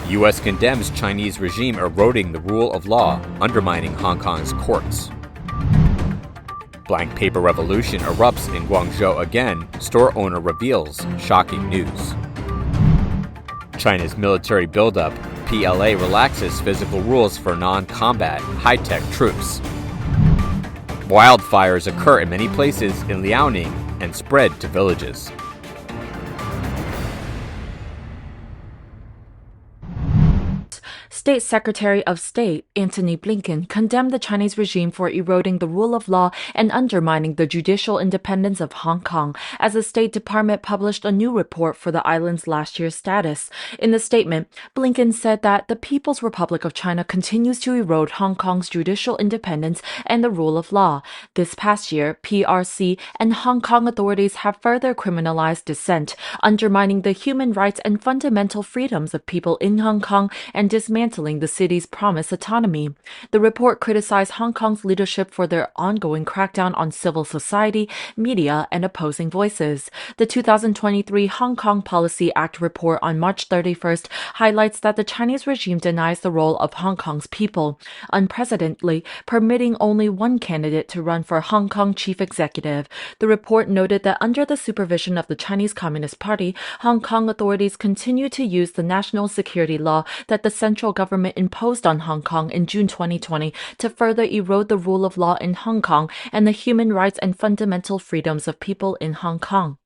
U.S. condemns Chinese regime eroding the rule of law, undermining Hong Kong's courts. Blank paper revolution erupts in Guangzhou again, store owner reveals shocking news. China's military buildup, PLA relaxes physical rules for non-combat, high-tech troops. Wildfires occur in many places in Liaoning and spread to villages. State Secretary of State Antony Blinken condemned the Chinese regime for eroding the rule of law and undermining the judicial independence of Hong Kong, as the State Department published a new report for the island's last year's status. In the statement, Blinken said that the People's Republic of China continues to erode Hong Kong's judicial independence and the rule of law. This past year, PRC and Hong Kong authorities have further criminalized dissent, undermining the human rights and fundamental freedoms of people in Hong Kong and dismantling the city's promised autonomy. The report criticized Hong Kong's leadership for their ongoing crackdown on civil society, media, and opposing voices. The 2023 Hong Kong Policy Act report on March 31st highlights that the Chinese regime denies the role of Hong Kong's people, unprecedentedly permitting only one candidate to run for Hong Kong chief executive. The report noted that under the supervision of the Chinese Communist Party, Hong Kong authorities continue to use the national security law that the central government imposed on Hong Kong in June 2020 to further erode the rule of law in Hong Kong and the human rights and fundamental freedoms of people in Hong Kong.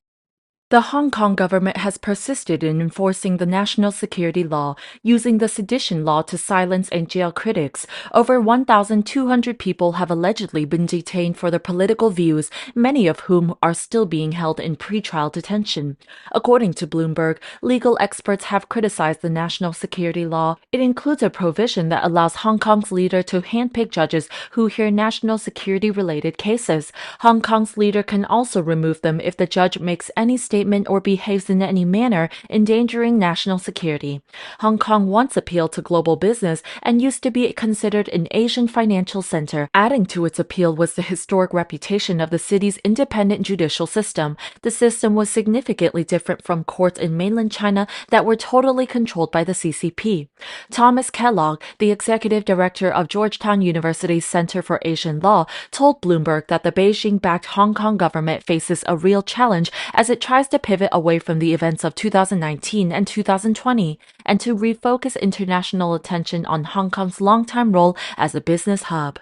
The Hong Kong government has persisted in enforcing the national security law, using the sedition law to silence and jail critics. Over 1,200 people have allegedly been detained for their political views, many of whom are still being held in pretrial detention. According to Bloomberg, legal experts have criticized the national security law. It includes a provision that allows Hong Kong's leader to handpick judges who hear national security-related cases. Hong Kong's leader can also remove them if the judge makes any statement or behaves in any manner endangering national security. Hong Kong once appealed to global business and used to be considered an Asian financial center. Adding to its appeal was the historic reputation of the city's independent judicial system. The system was significantly different from courts in mainland China that were totally controlled by the CCP. Thomas Kellogg, the executive director of Georgetown University's Center for Asian Law, told Bloomberg that the Beijing-backed Hong Kong government faces a real challenge as it tries to pivot away from the events of 2019 and 2020 and to refocus international attention on Hong Kong's long-time role as a business hub.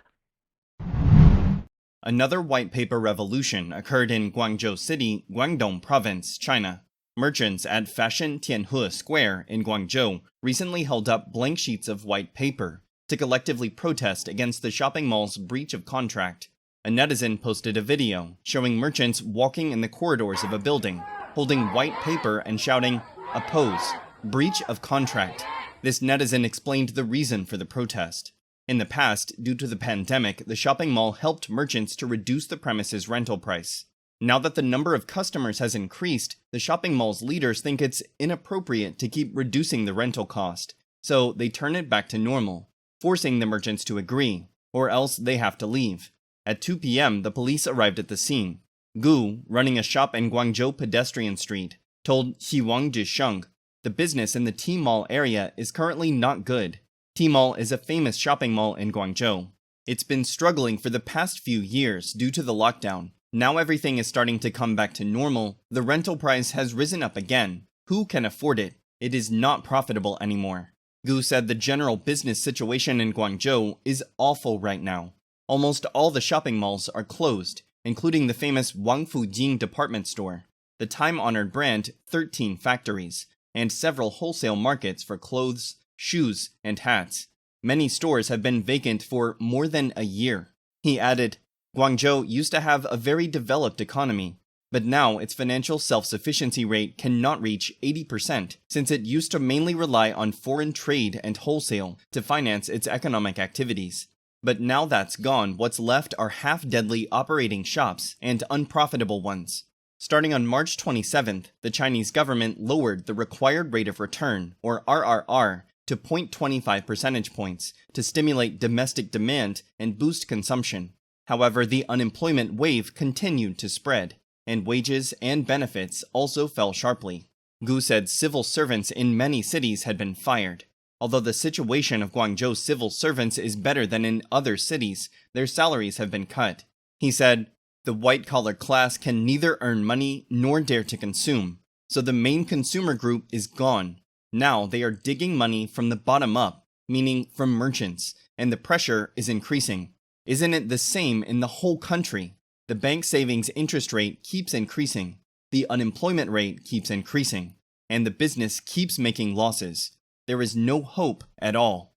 Another white paper revolution occurred in Guangzhou City, Guangdong Province, China. Merchants at Fashion Tianhe Square in Guangzhou recently held up blank sheets of white paper to collectively protest against the shopping mall's breach of contract. A netizen posted a video showing merchants walking in the corridors of a building, holding white paper and shouting, "Oppose, breach of contract." This netizen explained the reason for the protest. In the past, due to the pandemic, the shopping mall helped merchants to reduce the premises' rental price. Now that the number of customers has increased, the shopping mall's leaders think it's inappropriate to keep reducing the rental cost, so they turn it back to normal, forcing the merchants to agree, or else they have to leave. At 2 p.m., the police arrived at the scene. Gu, running a shop in Guangzhou Pedestrian Street, told Xiwang Zhisheng, "The business in the T-Mall area is currently not good. T-Mall is a famous shopping mall in Guangzhou. It's been struggling for the past few years due to the lockdown. Now everything is starting to come back to normal. The rental price has risen up again. Who can afford it? It is not profitable anymore." Gu said the general business situation in Guangzhou is awful right now. Almost all the shopping malls are closed, including the famous Wangfujing department store, the time-honored brand 13 Factories, and several wholesale markets for clothes, shoes, and hats. Many stores have been vacant for more than a year. He added, "Guangzhou used to have a very developed economy, but now its financial self-sufficiency rate cannot reach 80% since it used to mainly rely on foreign trade and wholesale to finance its economic activities. But now that's gone, what's left are half-deadly operating shops and unprofitable ones." Starting on March 27th, the Chinese government lowered the required rate of return, or RRR, to 0.25 percentage points to stimulate domestic demand and boost consumption. However, the unemployment wave continued to spread, and wages and benefits also fell sharply. Gu said civil servants in many cities had been fired. Although the situation of Guangzhou civil servants is better than in other cities, their salaries have been cut. He said, "The white-collar class can neither earn money nor dare to consume, so the main consumer group is gone. Now they are digging money from the bottom up, meaning from merchants, and the pressure is increasing. Isn't it the same in the whole country? The bank savings interest rate keeps increasing, the unemployment rate keeps increasing, and the business keeps making losses. There is no hope at all."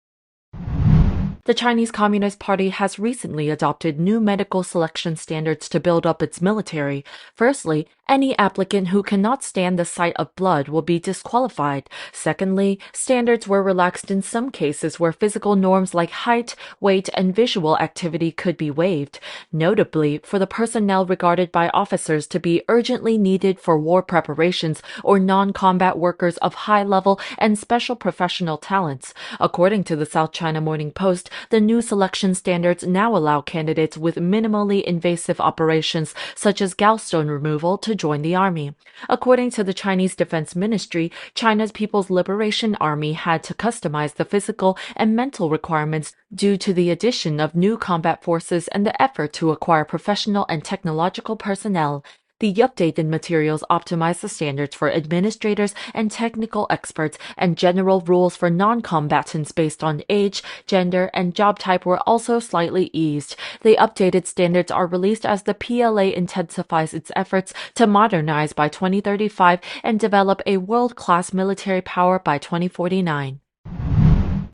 The Chinese Communist Party has recently adopted new medical selection standards to build up its military. Firstly, any applicant who cannot stand the sight of blood will be disqualified. Secondly, standards were relaxed in some cases where physical norms like height, weight, and visual activity could be waived. Notably, for the personnel regarded by officers to be urgently needed for war preparations or non-combat workers of high level and special professional talents. According to the South China Morning Post, the new selection standards now allow candidates with minimally invasive operations such as gallstone removal to join the army. According to the Chinese Defense Ministry, China's People's Liberation Army had to customize the physical and mental requirements due to the addition of new combat forces and the effort to acquire professional and technological personnel. The updated materials optimize the standards for administrators and technical experts, and general rules for non-combatants based on age, gender, and job type were also slightly eased. The updated standards are released as the PLA intensifies its efforts to modernize by 2035 and develop a world-class military power by 2049.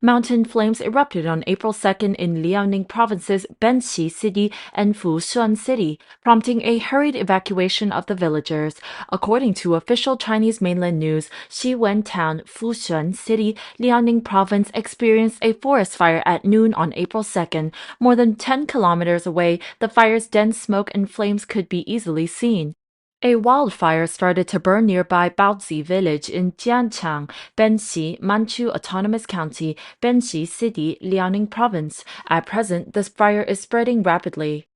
Mountain flames erupted on April 2nd in Liaoning province's Benxi City and Fushuan City, prompting a hurried evacuation of the villagers. According to official Chinese mainland news, Xiwen Town, Fushuan City, Liaoning province experienced a forest fire at noon on April 2nd. More than 10 kilometers away, the fire's dense smoke and flames could be easily seen. A wildfire started to burn nearby Baozi village in Jianchang, Benxi, Manchu Autonomous County, Benxi City, Liaoning Province. At present, this fire is spreading rapidly.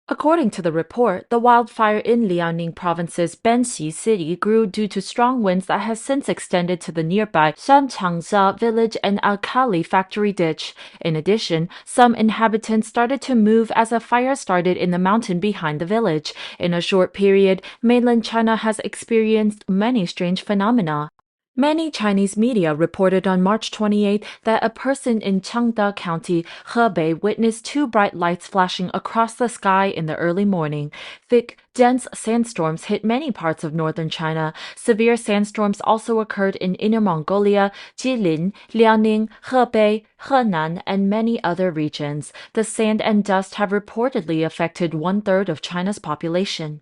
According to the report, the wildfire in Liaoning Province's Benxi City grew due to strong winds that has since extended to the nearby Shanchangzha village and alkali factory ditch. In addition, some inhabitants started to move as a fire started in the mountain behind the village. In a short period, mainland China has experienced many strange phenomena. Many Chinese media reported on March 28 that a person in Changde County, Hebei, witnessed two bright lights flashing across the sky in the early morning. Thick, dense sandstorms hit many parts of northern China. Severe sandstorms also occurred in Inner Mongolia, Jilin, Liaoning, Hebei, Henan, and many other regions. The sand and dust have reportedly affected 1/3 of China's population.